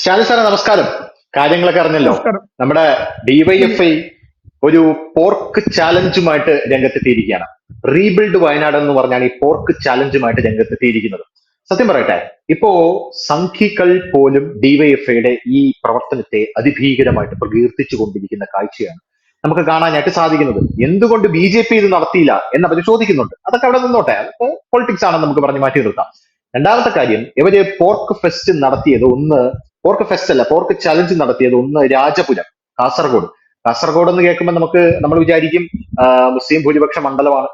ശാലി സാറേ നമസ്കാരം. കാര്യങ്ങളൊക്കെ അറിഞ്ഞല്ലോ. നമസ്കാരം. നമ്മുടെ ഡിവൈഎഫ്ഐ ഒരു പോർക്ക് ചാലഞ്ചുമായിട്ട് രംഗത്തെത്തിയിരിക്കുകയാണ്. റീബിൽഡ് വയനാട് എന്ന് പറഞ്ഞാണ് ഈ പോർക്ക് ചാലഞ്ചുമായിട്ട് രംഗത്തെത്തിയിരിക്കുന്നത്. സത്യം പറയട്ടെ, ഇപ്പോ സംഘികൾ പോലും ഡിവൈഎഫ്ഐയുടെ ഈ പ്രവർത്തനത്തെ അതിഭീകരമായിട്ട് പ്രകീർത്തിച്ചു കൊണ്ടിരിക്കുന്ന കാഴ്ചയാണ് നമുക്ക് കാണാനായിട്ട് സാധിക്കുന്നത്. എന്തുകൊണ്ട് ബി ജെ പി ഇത് നടത്തിയില്ല എന്ന് അവർ ചോദിക്കുന്നുണ്ട്. അതൊക്കെ അവിടെ നിന്നോട്ടെ, അതൊക്കെ പൊളിറ്റിക്സ് ആണെന്ന് നമുക്ക് പറഞ്ഞ് മാറ്റി നിർത്താം. രണ്ടാമത്തെ കാര്യം, ഇവര് പോർക്ക് ഫെസ്റ്റ് നടത്തിയത് ഒന്ന്, പോർക്ക് ഫെസ്റ്റ് അല്ല, പോർക്ക് ചലഞ്ച് നടത്തിയത് ഒന്ന് രാജപുരം, കാസർഗോഡ്. കാസർഗോഡ് എന്ന് കേൾക്കുമ്പോൾ നമ്മൾ വിചാരിക്കും മുസ്ലിം ഭൂരിപക്ഷ മണ്ഡലമാണ്.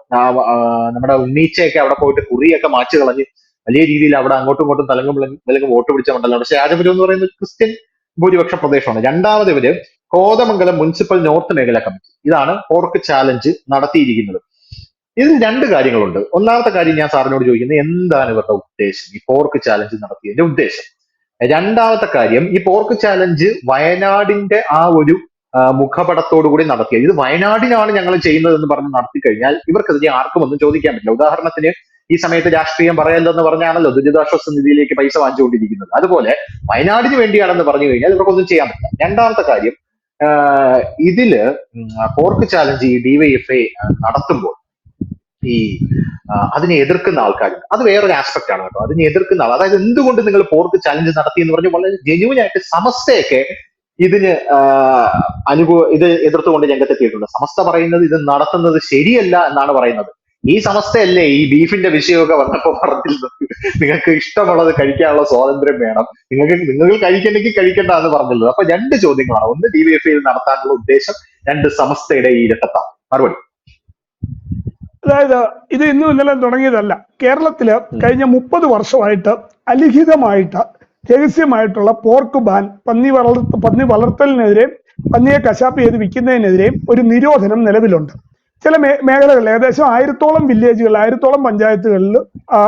നമ്മുടെ ഉണ്ണീച്ചയൊക്കെ അവിടെ പോയിട്ട് കുറിയൊക്കെ മാച്ചു കളഞ്ഞ് വലിയ രീതിയിൽ അവിടെ അങ്ങോട്ടും ഇങ്ങോട്ടും തലങ്ങും വിലങ്ങും വോട്ട് പിടിച്ച മണ്ഡലമാണ്. പക്ഷെ രാജപുരം എന്ന് പറയുന്നത് ക്രിസ്ത്യൻ ഭൂരിപക്ഷ പ്രദേശമാണ്. രണ്ടാമത് ഇവര് കോതമംഗലം മുനിസിപ്പൽ നോർത്ത് മേഖലാ കമ്മിറ്റി, ഇതാണ് പോർക്ക് ചാലഞ്ച് നടത്തിയിരിക്കുന്നത്. ഇതിൽ രണ്ട് കാര്യങ്ങളുണ്ട്. ഒന്നാമത്തെ കാര്യം ഞാൻ സാറിനോട് ചോദിക്കുന്നത്, എന്താണ് ഇവരുടെ ഉദ്ദേശം, ഈ പോർക്ക് ചാലഞ്ച് നടത്തിയതിന്റെ ഉദ്ദേശം? രണ്ടാമത്തെ കാര്യം, ഈ പോർക്ക് ചാലഞ്ച് വയനാടിന്റെ ആ ഒരു മുഖപടത്തോടു കൂടി നടത്തിയത്. ഇത് വയനാടിനാണ് ഞങ്ങൾ ചെയ്യുന്നത് എന്ന് പറഞ്ഞ് നടത്തി കഴിഞ്ഞാൽ ഇവർക്കെതിരെ ആർക്കും ഒന്നും ചോദിക്കാൻ പറ്റില്ല. ഉദാഹരണത്തിന്, ഈ സമയത്ത് രാഷ്ട്രീയം പറയല്ലോ എന്ന് പറഞ്ഞാണല്ലോ ദുരിതാശ്വാസ നിധിയിലേക്ക് പൈസ വാങ്ങിച്ചുകൊണ്ടിരിക്കുന്നത്. അതുപോലെ വയനാടിന് വേണ്ടിയാണെന്ന് പറഞ്ഞു കഴിഞ്ഞാൽ ഇവർക്കൊന്നും ചെയ്യാൻ പറ്റില്ല. രണ്ടാമത്തെ കാര്യം, ഇതില് പോർക്ക് ചാലഞ്ച് ഈ ഡിവൈഎഫ്ഐ നടത്തുമ്പോൾ ഈ അതിനെ എതിർക്കുന്ന ആൾക്കാരുണ്ട്. അത് വേറൊരു ആസ്പെക്ട് ആണ് കേട്ടോ. അതിനെ എതിർക്കുന്ന ആൾ, അതായത് എന്തുകൊണ്ട് നിങ്ങൾ പോർക്ക് ചാലഞ്ച് നടത്തി എന്ന് പറഞ്ഞ് വളരെ ജെന്യൂൻ ആയിട്ട് സമസ്തയൊക്കെ ഇതിന് ഇത് എതിർത്തുകൊണ്ട് രംഗത്തെത്തിയിട്ടുണ്ട്. സമസ്ത പറയുന്നത് ഇത് നടത്തുന്നത് ശരിയല്ല എന്നാണ് പറയുന്നത്. ഈ സമസ്തയല്ലേ ഈ ബീഫിന്റെ വിഷയമൊക്കെ വന്നപ്പോ പറഞ്ഞിരുന്നത് നിങ്ങൾക്ക് ഇഷ്ടമുള്ളത് കഴിക്കാനുള്ള സ്വാതന്ത്ര്യം വേണം, നിങ്ങൾ കഴിക്കണമെങ്കിൽ കഴിക്കണ്ട എന്ന് പറഞ്ഞിട്ടുള്ളത്. അപ്പൊ രണ്ട് ചോദ്യങ്ങളാണ്. ഒന്ന്, ഡിവൈഎഫ്ഐ നടത്താനുള്ള ഉദ്ദേശം. രണ്ട്, സമസ്തയുടെ ഈ ഇരട്ടത്താം. മറുപടി. അതായത് ഇത് ഇന്നും ഇന്നലെ തുടങ്ങിയതല്ല. കേരളത്തില് കഴിഞ്ഞ 30 വർഷമായിട്ട് അലിഖിതമായിട്ട് രഹസ്യമായിട്ടുള്ള പോർക്ക് ബാൻ, പന്നി വളർത്തലിനെതിരെയും പന്നിയെ കശാപ്പ് ചെയ്ത് വിൽക്കുന്നതിനെതിരെയും ഒരു നിരോധനം നിലവിലുണ്ട്. ചില മേഖലകളിൽ ഏകദേശം 1000-ഓളം വില്ലേജുകൾ, 1000-ഓളം പഞ്ചായത്തുകളിൽ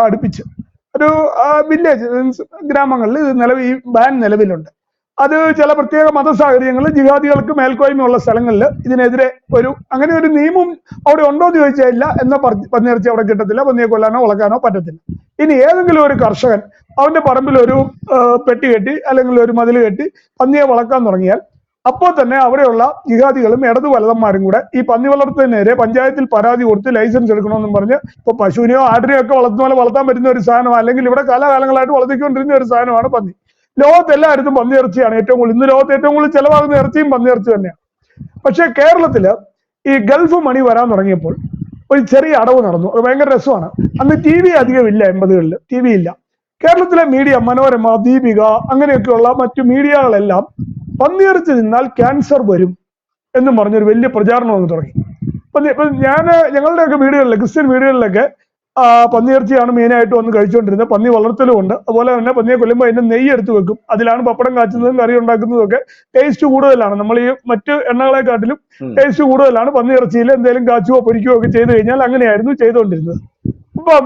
അടുപ്പിച്ച് ഒരു വില്ലേജ് മീൻസ് ഗ്രാമങ്ങളിൽ ഈ ബാൻ നിലവിലുണ്ട്. അത് ചില പ്രത്യേക മത സാഹചര്യങ്ങളിൽ ജിഹാദികൾക്ക് മേൽക്കോയ്മയുള്ള സ്ഥലങ്ങളിൽ ഇതിനെതിരെ അങ്ങനെ ഒരു നിയമം അവിടെ ഉണ്ടോ എന്ന് ചോദിച്ചാൽ ഇല്ല. എന്നാൽ പന്നിയിറച്ചി അവിടെ കിട്ടത്തില്ല, പന്നിയെ കൊല്ലാനോ വളക്കാനോ പറ്റത്തില്ല. ഇനി ഏതെങ്കിലും ഒരു കർഷകൻ അവന്റെ പറമ്പിൽ ഒരു പെട്ടി കെട്ടി അല്ലെങ്കിൽ ഒരു മതിൽ കെട്ടി പന്നിയെ വളക്കാൻ തുടങ്ങിയാൽ അപ്പോൾ തന്നെ അവിടെയുള്ള ജിഹാദികളും ഇടതു വലതന്മാരും കൂടെ ഈ പന്നി വളർത്തുന്നതിനെതിരെ പഞ്ചായത്തിൽ പരാതി കൊടുത്ത് ലൈസൻസ് എടുക്കണമെന്നും പറഞ്ഞ്, ഇപ്പൊ പശുവിനെയോ ആടിനെയോ ഒക്കെ വളർത്തുന്ന പോലെ വളർത്താൻ പറ്റുന്ന ഒരു സാധനം, അല്ലെങ്കിൽ ഇവിടെ കാലകാലങ്ങളായിട്ട് വളർത്തിക്കൊണ്ടിരുന്ന ഒരു സാധനമാണ് പന്നി. ലോകത്ത് എല്ലായിടത്തും പന്നിയിറച്ചിയാണ് ഏറ്റവും കൂടുതൽ. ഇന്ന് ലോകത്ത് ഏറ്റവും കൂടുതൽ ചെലവാകുന്ന ഇറച്ചിയും പന്നിയിറച്ചി തന്നെയാണ്. പക്ഷെ കേരളത്തില് ഈ ഗൾഫ് മണി വരാൻ തുടങ്ങിയപ്പോൾ ഒരു ചെറിയ അടവ് നടന്നു. അത് ഭയങ്കര രസമാണ്. അന്ന് ടി വി അധികം ഇല്ല, 80കളിൽ ടി വി ഇല്ല. കേരളത്തിലെ മീഡിയ, മനോരമ, ദീപിക, അങ്ങനെയൊക്കെയുള്ള മറ്റു മീഡിയകളെല്ലാം പന്നിയിറച്ചി തിന്നാൽ ക്യാൻസർ വരും എന്നും പറഞ്ഞൊരു വലിയ പ്രചാരണം അങ്ങ് തുടങ്ങി. ഇപ്പൊ ഞങ്ങളുടെയൊക്കെ വീടുകളിൽ, ക്രിസ്ത്യൻ വീടുകളിലൊക്കെ പന്നിയിറച്ചിയാണ് മെയിനായിട്ട് വന്ന് കഴിച്ചുകൊണ്ടിരുന്നത്. പന്നി വളർത്തലും ഉണ്ട്. അതുപോലെ തന്നെ പന്നിയെ കൊല്ലുമ്പോൾ അതിന്റെ നെയ്യ് എടുത്ത് വെക്കും. അതിലാണ് പപ്പടം കാച്ചുന്നതും കറി ഉണ്ടാക്കുന്നതും ഒക്കെ. ടേസ്റ്റ് കൂടുതലാണ്. നമ്മൾ ഈ മറ്റ് എണ്ണകളെക്കാട്ടിലും ടേസ്റ്റ് കൂടുതലാണ് പന്നിയിറച്ചിയിൽ. എന്തെങ്കിലും കാച്ചുവോ പൊരിക്കുകയോ ഒക്കെ ചെയ്ത് കഴിഞ്ഞാൽ അങ്ങനെയായിരുന്നു ചെയ്തുകൊണ്ടിരുന്നത്. അപ്പം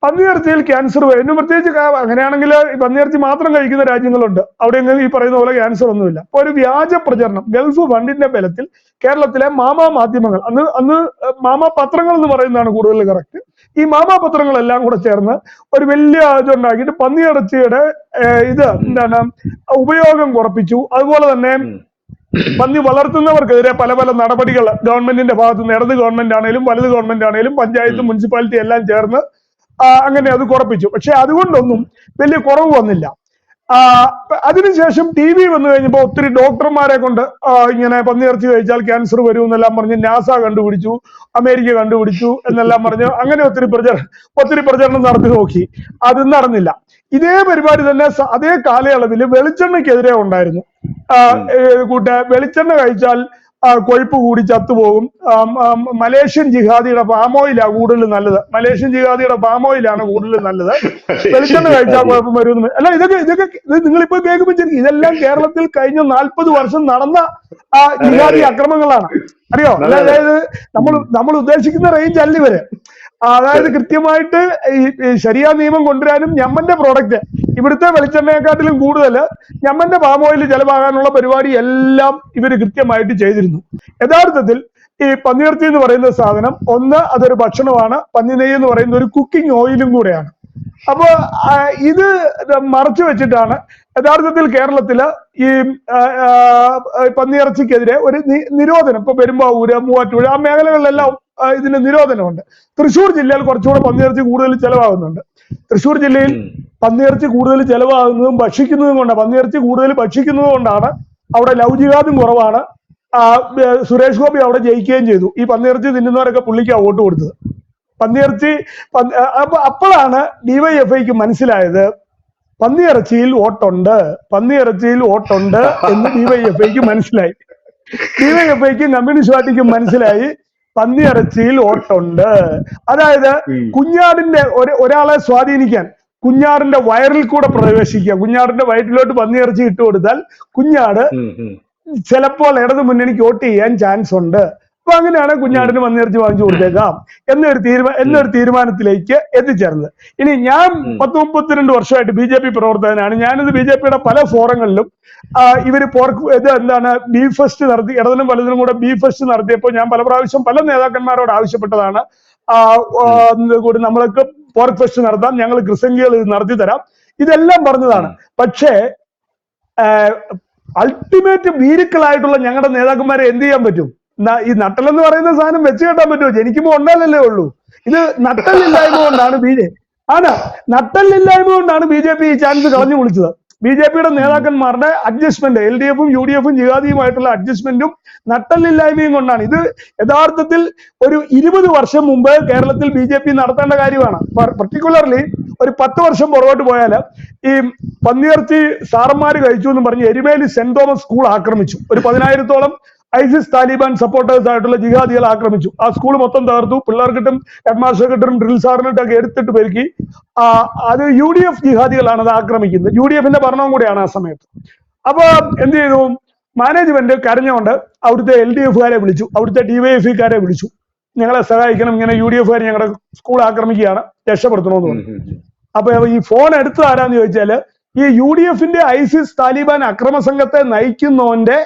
പന്നിയിറച്ചിയിൽ ക്യാൻസർ വരും. പ്രത്യേകിച്ച് അങ്ങനെയാണെങ്കിൽ പന്നിയിറച്ചി മാത്രം കഴിക്കുന്ന രാജ്യങ്ങളുണ്ട്. അവിടെയെങ്കിലും ഈ പറയുന്ന പോലെ ക്യാൻസർ ഒന്നുമില്ല. അപ്പൊ ഒരു വ്യാജ പ്രചരണം ഗൾഫ് ഫണ്ടിന്റെ ബലത്തിൽ കേരളത്തിലെ മാമാ മാധ്യമങ്ങൾ, അന്ന് മാമാ പത്രങ്ങൾ എന്ന് പറയുന്നതാണ് കൂടുതൽ കറക്റ്റ്, ഈ മാമാ പത്രങ്ങളെല്ലാം കൂടെ ചേർന്ന് ഒരു വലിയ ഇതുണ്ടാക്കിയിട്ട് പന്നിയിറച്ചിയുടെ ഉപയോഗം കുറപ്പിച്ചു. അതുപോലെ തന്നെ പന്നി വളർത്തുന്നവർക്കെതിരെ പല പല നടപടികൾ ഗവൺമെന്റിന്റെ ഭാഗത്ത് നിന്ന്, ഇടത് ഗവൺമെന്റ് ആണെങ്കിലും വലത് ഗവൺമെന്റ് ആണെങ്കിലും പഞ്ചായത്ത് മുനിസിപ്പാലിറ്റി എല്ലാം ചേർന്ന് അങ്ങനെ അത് കുറപ്പിച്ചു. പക്ഷെ അതുകൊണ്ടൊന്നും വലിയ കുറവ് വന്നില്ല. അതിനുശേഷം ടി വി വന്നു കഴിഞ്ഞപ്പോൾ ഒത്തിരി ഡോക്ടർമാരെ കൊണ്ട് ഇങ്ങനെ പന്നിയിറച്ചി കഴിച്ചാൽ ക്യാൻസർ വരും എന്നെല്ലാം പറഞ്ഞ് നാസ കണ്ടുപിടിച്ചു, അമേരിക്ക കണ്ടുപിടിച്ചു എന്നെല്ലാം പറഞ്ഞ് അങ്ങനെ ഒത്തിരി പ്രചരണം നടത്തി നോക്കി. അത് നടന്നില്ല. ഇതേ പരിപാടി തന്നെ അതേ കാലയളവിൽ വെളിച്ചെണ്ണയ്ക്കെതിരെ ഉണ്ടായിരുന്നു. വെളിച്ചെണ്ണ കഴിച്ചാൽ കൊഴുപ്പ് കൂടി ചത്തുപോകും. മലേഷ്യൻ ജിഹാദിയുടെ പാമോയിലാണ് കൂടുതൽ നല്ലത്. മലേഷ്യൻ ജിഹാദിയുടെ പാമോയിലാണ് കൂടുതൽ നല്ലത്. വെളിച്ചെണ്ണ കഴിച്ചാൽ കുഴപ്പം വരും. അല്ല, ഇതൊക്കെ നിങ്ങളിപ്പോ കേൾക്കുമ്പോൾ ഇതെല്ലാം കേരളത്തിൽ കഴിഞ്ഞ 40 വർഷം നടന്ന ജിഹാദി അക്രമങ്ങളാണ്. അറിയോ? അതായത് നമ്മൾ ഉദ്ദേശിക്കുന്ന റേഞ്ച് അല്ല ഇവര്. അതായത് കൃത്യമായിട്ട് ഈ ശരിയാ നിയമം കൊണ്ടുവരാനും ഞമ്മന്റെ പ്രോഡക്റ്റ് ഇവിടുത്തെ വെളിച്ചെണ്ണയെക്കാട്ടിലും കൂടുതൽ ഞമ്മന്റെ പാമോയിൽ ചെലവാകാനുള്ള പരിപാടി എല്ലാം ഇവര് കൃത്യമായിട്ട് ചെയ്തിരുന്നു. യഥാർത്ഥത്തിൽ ഈ പന്നിയിറച്ചി എന്ന് പറയുന്ന സാധനം അതൊരു ഭക്ഷണമാണ്. പന്നി നെയ്യ് എന്ന് പറയുന്ന ഒരു കുക്കിംഗ് ഓയിലും കൂടെയാണ്. അപ്പൊ ഇത് മറച്ചു വെച്ചിട്ടാണ് യഥാർത്ഥത്തിൽ കേരളത്തില് ഈ പന്നിയിറച്ചിക്കെതിരെ ഒരു നിരോധനം ഇപ്പൊ പെരുമ്പാവൂര്, മൂവാറ്റുപുഴ ആ മേഖലകളിലെല്ലാം ഇതിന് നിരോധനമുണ്ട്. തൃശ്ശൂർ ജില്ലയിൽ കുറച്ചുകൂടെ പന്നിയിറച്ചി കൂടുതൽ ചെലവാകുന്നുണ്ട്. തൃശ്ശൂർ ജില്ലയിൽ പന്നിയിറച്ചി കൂടുതൽ ചെലവാകുന്നതും ഭക്ഷിക്കുന്നതും കൊണ്ടാണ്, പന്നിയിറച്ചി കൂടുതൽ ഭക്ഷിക്കുന്നത് കൊണ്ടാണ് അവിടെ ലവ് ജിഹാദും കുറവാണ്. സുരേഷ് ഗോപി അവിടെ ജയിക്കുകയും ചെയ്തു. ഈ പന്നിയിറച്ചി തിന്നുന്നവരൊക്കെ പുള്ളിക്കാണ് വോട്ട് കൊടുത്തത്. പന്നിയിറച്ചി അപ്പോഴാണ് ഡിവൈഎഫ്ഐക്ക് മനസ്സിലായത് പന്നിയിറച്ചിയിൽ വോട്ടുണ്ട്, പന്നിയിറച്ചിയിൽ വോട്ടുണ്ട് എന്ന് ഡിവൈഎഫ്ഐക്ക് മനസ്സിലായി. ഡിവൈഎഫ്ഐക്കും കമ്മ്യൂണിസ്റ്റ് പാർട്ടിക്കും മനസ്സിലായി പന്നിയിറച്ചിയിൽ വോട്ടുണ്ട്. അതായത് കുഞ്ഞാടിന്റെ ഒരാളെ സ്വാധീനിക്കാൻ കുഞ്ഞാടിന്റെ വയറിൽ കൂടെ പ്രവേശിക്കുക, കുഞ്ഞാടിന്റെ വയറ്റിലോട്ട് പന്നിയിറച്ചി ഇട്ട് കൊടുത്താൽ കുഞ്ഞാട് ചിലപ്പോൾ ഇടതു മുന്നണിക്ക് വോട്ട് ചെയ്യാൻ ചാൻസ് ഉണ്ട്. അപ്പൊ അങ്ങനെയാണ് കുഞ്ഞാടിന് പന്നിയിറച്ചി വാങ്ങിച്ചു കൊടുത്തേക്കാം എന്നൊരു തീരുമാനത്തിലേക്ക് എത്തിച്ചേർന്നത്. ഇനി ഞാൻ 32 വർഷമായിട്ട് BJP പ്രവർത്തകനാണ്. ഞാനിത് BJPയുടെ പല ഫോറങ്ങളിലും ഇവര് ബീഫ് ഫെസ്റ്റ് നടത്തി, ഇടതിനും വലതിനും കൂടെ ബീഫ് ഫെസ്റ്റ് നടത്തിയപ്പോൾ ഞാൻ പല പ്രാവശ്യം പല നേതാക്കന്മാരോട് ആവശ്യപ്പെട്ടതാണ്, കൂടി നമ്മൾക്ക് പോർക്ക് ഫെസ്റ്റ് നടത്താം, ഞങ്ങൾ ക്രിസംഖ്യകൾ നടത്തി തരാം, ഇതെല്ലാം പറഞ്ഞതാണ്. പക്ഷേ അൾട്ടിമേറ്റ് വീരുക്കളായിട്ടുള്ള ഞങ്ങളുടെ നേതാക്കന്മാരെ എന്ത് ചെയ്യാൻ പറ്റും? ഈ നട്ടലെന്ന് പറയുന്ന സാധനം വെച്ച് കെട്ടാൻ പറ്റുമോ? ജനിക്കുമ്പോൾ ഉണ്ടാലല്ലേ ഉള്ളൂ. ഇത് നട്ടലില്ലായ്മ കൊണ്ടാണ് നട്ടലില്ലായ്മ കൊണ്ടാണ് BJP ഈ ചാൻസ് കളഞ്ഞു വിളിച്ചത്. BJPയുടെ നേതാക്കന്മാരുടെ അഡ്ജസ്റ്റ്മെന്റ്, LDF-ഉം UDF-ഉം ജിഹാദിയുമായിട്ടുള്ള അഡ്ജസ്റ്റ്മെന്റും നട്ടലില്ലായ്മയും കൊണ്ടാണ്. ഇത് യഥാർത്ഥത്തിൽ ഒരു 20 വർഷം മുമ്പ് കേരളത്തിൽ BJP നടത്തേണ്ട കാര്യമാണ്. പർട്ടിക്കുലർലി ഒരു 10 വർഷം പുറകോട്ട് പോയാൽ ഈ പന്നിയിറച്ചി സാറന്മാര് കഴിച്ചു എന്ന് പറഞ്ഞ് എരുമേലി സെന്റ് തോമസ് സ്കൂൾ ആക്രമിച്ചു. ഒരു 10,000-ഓളം ISIS താലിബാൻ സപ്പോർട്ടേഴ്സ് ആയിട്ടുള്ള ജിഹാദികൾ ആക്രമിച്ചു. ആ സ്കൂൾ മൊത്തം തകർത്തു. പിള്ളേർക്കിട്ടും ഹെഡ് മാസ്റ്റർക്കിട്ടും ഡ്രിൽ സാറിനിട്ടൊക്കെ എടുത്തിട്ട് പെരുക്കി. അത് UDF ജിഹാദികളാണ് അത് ആക്രമിക്കുന്നത്. UDF-ന്റെ ഭരണവും കൂടെയാണ് ആ സമയത്ത്. അപ്പൊ എന്ത് ചെയ്തു? മാനേജ്മെന്റ് കരഞ്ഞുകൊണ്ട് അവിടുത്തെ LDF-കാരെ വിളിച്ചു, അവിടുത്തെ DYFI-കാരെ വിളിച്ചു, ഞങ്ങളെ സഹായിക്കണം, ഇങ്ങനെ UDF-കാർ ഞങ്ങളുടെ സ്കൂൾ ആക്രമിക്കുകയാണ്, രക്ഷപ്പെടുത്തണമെന്ന് പറഞ്ഞു. അപ്പൊ ഈ ഫോൺ എടുത്തു ആരാന്ന് ചോദിച്ചാല് ഈ UDF-ന്റെ ISIS താലിബാൻ അക്രമ സംഘത്തെ നയിക്കുന്നവന്റെ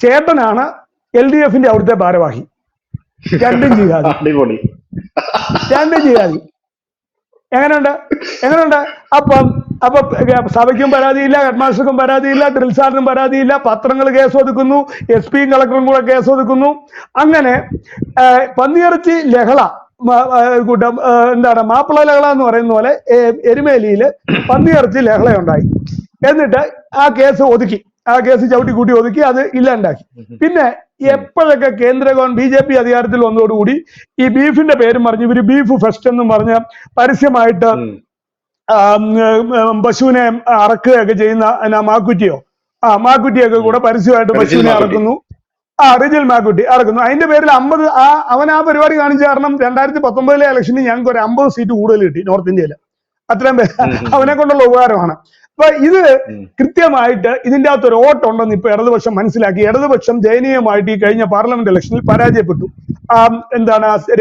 ചേട്ടനാണ് LDF-ന്റെ അവിടുത്തെ ഭാരവാഹി. രണ്ടും ജിഹാദി. എങ്ങനെയുണ്ട്? അപ്പൊ സഭയ്ക്കും പരാതിയില്ല, ഹെഡ് മാസ്റ്റർക്കും പരാതിയില്ല, ഡ്രിൽ സാറിനും പരാതിയില്ല, പത്രങ്ങൾ കേസ് ഒതുക്കുന്നു, SP-യും കളക്ടറും കൂടെ കേസ് ഒതുക്കുന്നു. അങ്ങനെ പന്നിയിറച്ചി ലഹള കൂട്ടം മാപ്പിള ലഹള എന്ന് പറയുന്ന പോലെ എരുമേലിയില് പന്നിയിറച്ചി ലഹളയുണ്ടായി. എന്നിട്ട് ആ കേസ് ഒതുക്കി, ആ കേസ് ചവിട്ടി കൂട്ടി ഒതുക്കി, അത് ഇല്ലാണ്ടാക്കി. പിന്നെ എപ്പോഴൊക്കെ കേന്ദ്ര ഗവൺമെന്റ് BJP അധികാരത്തിൽ വന്നതോടുകൂടി ഈ ബീഫിന്റെ പേരും പറഞ്ഞ് ഇവര് ബീഫ് ഫെസ്റ്റ് എന്നും പറഞ്ഞ് പരസ്യമായിട്ട് പശുവിനെ അറക്കുകയൊക്കെ ചെയ്യുന്ന മാക്കുറ്റിയൊക്കെ കൂടെ പരസ്യമായിട്ട് പശുവിനെ അറക്കുന്നു. റിജിൽ മാക്കുറ്റി അറക്കുന്നു. അതിന്റെ പേരിൽ അവൻ ആ പരിപാടി കാണിച്ച കാരണം 2019 ഇലക്ഷനിൽ ഞങ്ങൾക്ക് ഒരു 50 സീറ്റ് കൂടുതൽ കിട്ടി നോർത്ത് ഇന്ത്യയിൽ. അത്രയും അവനെ കൊണ്ടുള്ള ഉപകാരമാണ്. അപ്പൊ ഇത് കൃത്യമായിട്ട് ഇതിന്റെ അകത്ത് ഒരു ഓട്ടുണ്ടെന്ന് ഇപ്പൊ ഇടതുപക്ഷം മനസ്സിലാക്കി. ഇടതുപക്ഷം ദയനീയമായിട്ട് ഈ കഴിഞ്ഞ പാർലമെന്റ് ഇലക്ഷനിൽ പരാജയപ്പെട്ടു.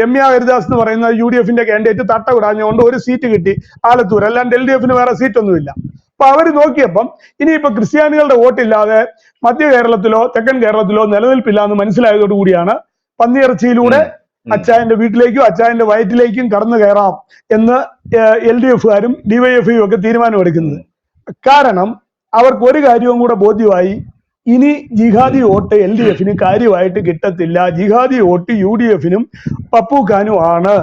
രമ്യ ഹരിദാസ് എന്ന് പറയുന്ന UDF-ന്റെ കാൻഡിഡേറ്റ് തട്ട വിടാഞ്ഞുകൊണ്ട് ഒരു സീറ്റ് കിട്ടി ആലത്തൂർ, അല്ലാണ്ട് LDF-ന് വേറെ സീറ്റൊന്നുമില്ല. അപ്പൊ അവര് നോക്കിയപ്പം ഇനിയിപ്പോ ക്രിസ്ത്യാനികളുടെ വോട്ടില്ലാതെ മധ്യ കേരളത്തിലോ തെക്കൻ കേരളത്തിലോ നിലനിൽപ്പില്ല എന്ന് മനസ്സിലായതോടുകൂടിയാണ് പന്നിയിറച്ചിയിലൂടെ അച്ചായന്റെ വീട്ടിലേക്കും അച്ചായന്റെ വയറ്റിലേക്കും കടന്നു കയറാം എന്ന് LDF-കാരും DYFI-യും ഒക്കെ തീരുമാനമെടുക്കുന്നത്. കാരണം അവർക്ക് ഒരു കാര്യവും കൂടെ ബോധ്യമായി, ഇനി ജിഹാദി വോട്ട് LDF-ന് കാര്യമായിട്ട് കിട്ടത്തില്ല, ജിഹാദി വോട്ട് UDF-നും പപ്പൂക്കാനും ആണ്.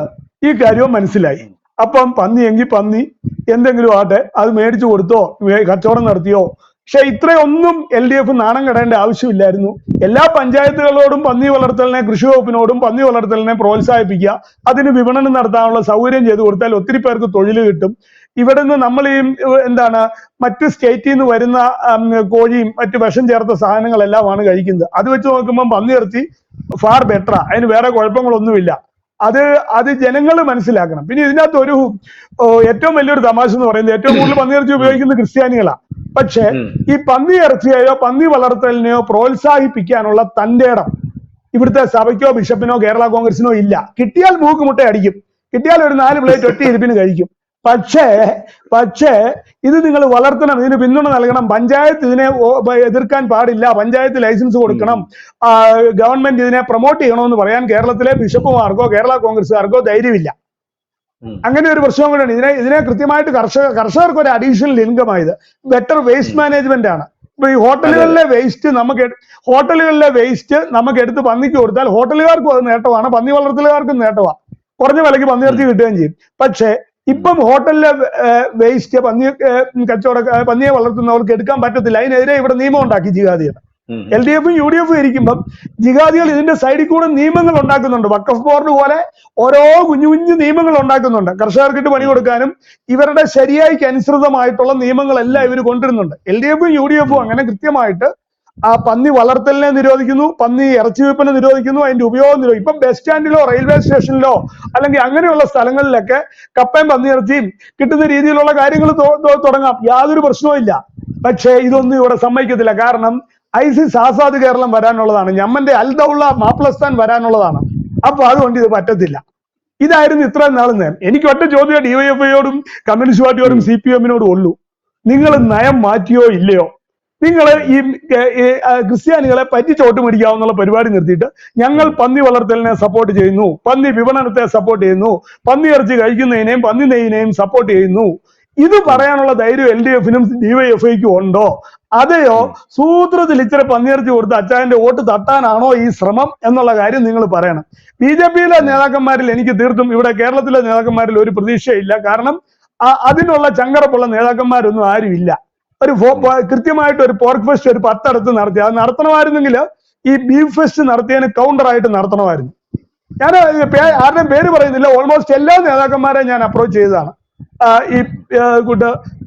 ഈ കാര്യവും മനസ്സിലായി. അപ്പം പന്നിയെങ്കിൽ പന്നി എന്തെങ്കിലും ആട്ടെ, അത് മേടിച്ചു കൊടുത്തോ, കച്ചവടം നടത്തിയോ. പക്ഷെ ഇത്രയൊന്നും LDF നാണം കെടേണ്ട ആവശ്യമില്ലായിരുന്നു. എല്ലാ പഞ്ചായത്തുകളോടും പന്നി വളർത്തലിനെ, കൃഷി വകുപ്പിനോടും പന്നി വളർത്തലിനെ പ്രോത്സാഹിപ്പിക്കുക, അതിന് വിപണനം നടത്താനുള്ള സൗകര്യം ചെയ്തു കൊടുത്താൽ ഒത്തിരി പേർക്ക് തൊഴിൽ കിട്ടും. ഇവിടെ നിന്ന് നമ്മൾ ഈ മറ്റ് സ്റ്റേറ്റിൽ നിന്ന് വരുന്ന കോഴിയും മറ്റ് വിഷം ചേർത്ത സാധനങ്ങളെല്ലാമാണ് കഴിക്കുന്നത്. അത് വെച്ച് നോക്കുമ്പോൾ പന്നിയിറച്ചി ഫാർ ബെറ്ററാ, അതിന് വേറെ കുഴപ്പങ്ങളൊന്നുമില്ല. അത് ജനങ്ങൾ മനസ്സിലാക്കണം. പിന്നെ ഇതിനകത്ത് ഒരു ഏറ്റവും വലിയൊരു തമാശ എന്ന് പറയുന്നത്, ഏറ്റവും കൂടുതൽ പന്നിയിറച്ചി ഉപയോഗിക്കുന്നത് ക്രിസ്ത്യാനികളാ. പക്ഷെ ഈ പന്നിയിറച്ചിയെയോ പന്നി വളർത്തലിനെയോ പ്രോത്സാഹിപ്പിക്കാനുള്ള തന്റെ ഇടം ഇവിടുത്തെ സഭയ്ക്കോ ബിഷപ്പിനോ കേരള കോൺഗ്രസിനോ ഇല്ല. കിട്ടിയാൽ മൂക്കുമുട്ട അടിക്കും, കിട്ടിയാൽ ഒരു 4 പ്ലേറ്റ് ഒറ്റ ഇരിപ്പിന് കഴിക്കും. പക്ഷേ ഇത് നിങ്ങൾ വളർത്തണം, ഇതിന് പിന്തുണ നൽകണം. പഞ്ചായത്ത് ഇതിനെ എതിർക്കാൻ പാടില്ല, പഞ്ചായത്ത് ലൈസൻസ് കൊടുക്കണം, ഗവൺമെന്റ് ഇതിനെ പ്രൊമോട്ട് ചെയ്യണമെന്ന് പറയാൻ കേരളത്തിലെ ബിഷപ്പുമാർക്കോ കേരള കോൺഗ്രസ്സുകാർക്കോ ധൈര്യമില്ല. അങ്ങനെ ഒരു പ്രശ്നം കൂടെയാണ്. ഇതിനെ കൃത്യമായിട്ട് കർഷകർക്ക് ഒരു അഡീഷണൽ ഇൻകം ആയത് ബെറ്റർ വേസ്റ്റ് മാനേജ്മെന്റ് ആണ്. ഇപ്പൊ ഈ ഹോട്ടലുകളിലെ വേസ്റ്റ് നമുക്ക് എടുത്ത് പന്നിക്ക് കൊടുത്താൽ ഹോട്ടലുകാർക്കും അത് നേട്ടമാണ്, പന്നി വളർത്തലുകാർക്കും നേട്ടമാണ്, കുറഞ്ഞ വിലയ്ക്ക് പന്നിയിറച്ചി കിട്ടുകയും ചെയ്യും. പക്ഷേ ഇപ്പം ഹോട്ടലിലെ വേസ്റ്റ് പന്നിയെ വളർത്തുന്നവർക്ക് എടുക്കാൻ പറ്റത്തില്ല. അതിനെതിരെ ഇവിടെ നിയമം ഉണ്ടാക്കി ജിഹാദികൾ. LDF UDF ഇരിക്കുമ്പം ജിഹാദികൾ ഇതിന്റെ സൈഡിൽ കൂടെ നിയമങ്ങൾ ഉണ്ടാക്കുന്നുണ്ട്. വഖഫ് ബോർഡ് പോലെ ഓരോ കുഞ്ഞു കുഞ്ഞു നിയമങ്ങൾ ഉണ്ടാക്കുന്നുണ്ട്. കർഷകർക്കിട്ട് പണി കൊടുക്കാനും ഇവരുടെ ശരിയായിക്ക് അനുസൃതമായിട്ടുള്ള നിയമങ്ങളെല്ലാം ഇവർ കൊണ്ടുവരുന്നുണ്ട്. LDF UDF അങ്ങനെ കൃത്യമായിട്ട് ആ പന്നി വളർത്തലിനെ നിരോധിക്കുന്നു, പന്നി ഇറച്ചി വിൽപ്പന നിരോധിക്കുന്നു, അതിന്റെ ഉപയോഗം നിരോധിക്കും. ഇപ്പം ബസ് സ്റ്റാൻഡിലോ റെയിൽവേ സ്റ്റേഷനിലോ അല്ലെങ്കിൽ അങ്ങനെയുള്ള സ്ഥലങ്ങളിലൊക്കെ കപ്പയും പന്നിയിറച്ചിയും കിട്ടുന്ന രീതിയിലുള്ള കാര്യങ്ങൾ തുടങ്ങാം, യാതൊരു പ്രശ്നവും ഇല്ല. പക്ഷേ ഇതൊന്നും ഇവിടെ സമ്മതിക്കത്തില്ല. കാരണം ISIS ആസാദ് കേരളം വരാനുള്ളതാണ്, ഞമ്മന്റെ അൽദൗള മാപ്പിളസ്ഥാൻ വരാനുള്ളതാണ്. അപ്പൊ അതുകൊണ്ട് ഇത് പറ്റത്തില്ല. ഇതായിരുന്നു ഇത്രയും നാളും നയം. എനിക്ക് ഒറ്റ ചോദ്യം DYFIയോടും കമ്മ്യൂണിസ്റ്റ് പാർട്ടിയോടും CPM-നോടും ഉള്ളൂ. നിങ്ങൾ നയം മാറ്റിയോ ഇല്ലയോ? നിങ്ങൾ ഈ ക്രിസ്ത്യാനികളെ പറ്റിച്ചോട്ട് മേടിക്കാവുന്ന പരിപാടി നിർത്തിയിട്ട് ഞങ്ങൾ പന്നി വളർത്തലിനെ സപ്പോർട്ട് ചെയ്യുന്നു, പന്നി വിപണനത്തെ സപ്പോർട്ട് ചെയ്യുന്നു, പന്നി ഇറച്ചി കഴിക്കുന്നതിനെയും പന്നി നെയ്യിനെയും സപ്പോർട്ട് ചെയ്യുന്നു, ഇത് പറയാനുള്ള ധൈര്യം LDF-നും DYFIക്കും ഉണ്ടോ? അതെയോ സൂത്രത്തിൽ ഇച്ചിരി പന്നിയിറച്ചി കൊടുത്ത് അച്ചായന്റെ വോട്ട് തട്ടാനാണോ ഈ ശ്രമം എന്നുള്ള കാര്യം നിങ്ങൾ പറയണം. BJP-യിലെ നേതാക്കന്മാരിൽ എനിക്ക് തീർത്തും ഇവിടെ കേരളത്തിലെ നേതാക്കന്മാരിൽ ഒരു പ്രതീക്ഷയില്ല. കാരണം അതിനുള്ള ചങ്കറപ്പുള്ള നേതാക്കന്മാരൊന്നും ആരും ഇല്ല. ഒരു കൃത്യമായിട്ട് ഒരു പോർക്ക് ഫെസ്റ്റ് ഒരു 10 അടുത്ത് നടത്തി, അത് നടത്തണമായിരുന്നെങ്കിൽ ഈ ബീഫ് ഫെസ്റ്റ് നടത്തിയതിന് കൗണ്ടറായിട്ട് നടത്തണമായിരുന്നു. ഞാൻ ആരുടെയും പേര് പറയുന്നില്ല, ഓൾമോസ്റ്റ് എല്ലാ നേതാക്കന്മാരെയും ഞാൻ അപ്രോച്ച് ചെയ്തതാണ് ഈ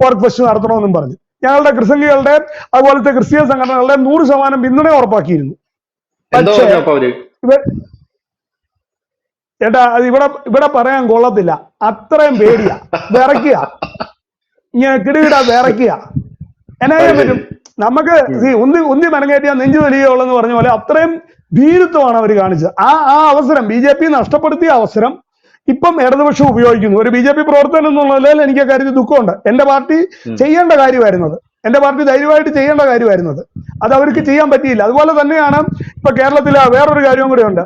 പോർക്ക് ഫെസ്റ്റ് നടത്തണമെന്നും പറഞ്ഞു. ഞങ്ങളുടെ ക്രിസംഗികളുടെ അതുപോലത്തെ ക്രിസ്തീയ സംഘടനകളുടെ 100% പിന്തുണ ഉറപ്പാക്കിയിരുന്നു. ചേട്ടാ അത് ഇവിടെ പറയാൻ കൊള്ളത്തില്ല, അത്രയും പേടിയാ, വിറയ്ക്കുക, ഇങ്ങനെ കിടുകിട വിറയ്ക്കുക. എന്നായാലും പറ്റും നമുക്ക് ഉന്തി മെനങ്ങേറ്റിയ നെഞ്ചു വലിയുള്ളെന്ന് പറഞ്ഞ പോലെ അത്രയും ഭീരുത്വമാണ് അവർ കാണിച്ചത്. ആ അവസരം BJP നഷ്ടപ്പെടുത്തിയ അവസരം ഇപ്പം ഇടതുപക്ഷം ഉപയോഗിക്കുന്നു. ഒരു BJP പ്രവർത്തനം എന്നുള്ളതിൽ എനിക്ക് കാര്യത്തിൽ ദുഃഖമുണ്ട്. എന്റെ പാർട്ടി ചെയ്യേണ്ട കാര്യമായിരുന്നത്, എന്റെ പാർട്ടി ധൈര്യമായിട്ട് ചെയ്യേണ്ട കാര്യമായിരുന്നത്, അത് അവർക്ക് ചെയ്യാൻ പറ്റിയില്ല. അതുപോലെ തന്നെയാണ് ഇപ്പൊ കേരളത്തിലെ വേറൊരു കാര്യവും കൂടെ ഉണ്ട്.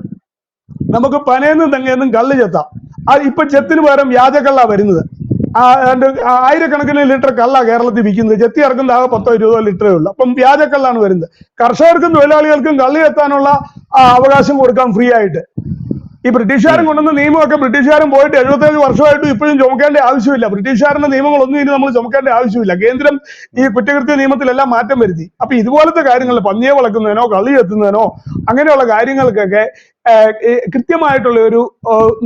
നമുക്ക് പനയെന്നും തെങ്ങയെന്നും കള്ള് ചെത്താം. ഇപ്പൊ ചെത്തിന് പകരം വ്യാജക്കള്ള വരുന്നത്. ആയിരക്കണക്കിന് ലിറ്റർ കള്ള കേരളത്തിൽ വിൽക്കുന്നത്, ചെത്തി ഇറക്കുന്നത് ആകെ 10-20 ലിറ്ററേ ഉള്ളൂ. അപ്പം വ്യാജക്കള്ളാണ് വരുന്നത്. കർഷകർക്കും തൊഴിലാളികൾക്കും കള്ള് ചെത്താനുള്ള അവകാശം കൊടുക്കാം ഫ്രീ ആയിട്ട്. ഈ ബ്രിട്ടീഷുകാരൻ കൊണ്ടുവന്ന നിയമമൊക്കെ ബ്രിട്ടീഷുകാരൻ പോയിട്ട് 75 വർഷമായിട്ടും ഇപ്പോഴും ചുമക്കേണ്ട ആവശ്യമില്ല. ബ്രിട്ടീഷുകാരന്റെ നിയമങ്ങളൊന്നും ഇനി നമ്മൾ ചുമക്കേണ്ട ആവശ്യമില്ല. കേന്ദ്രം ഈ കുറ്റകൃത്യ നിയമത്തിലെല്ലാം മാറ്റം വരുത്തി. അപ്പൊ ഇതുപോലത്തെ കാര്യങ്ങൾ പന്നിയെ വളർത്തുന്നതിനോ കള്ളി എത്തുന്നതിനോ അങ്ങനെയുള്ള കാര്യങ്ങൾക്കൊക്കെ കൃത്യമായിട്ടുള്ള ഒരു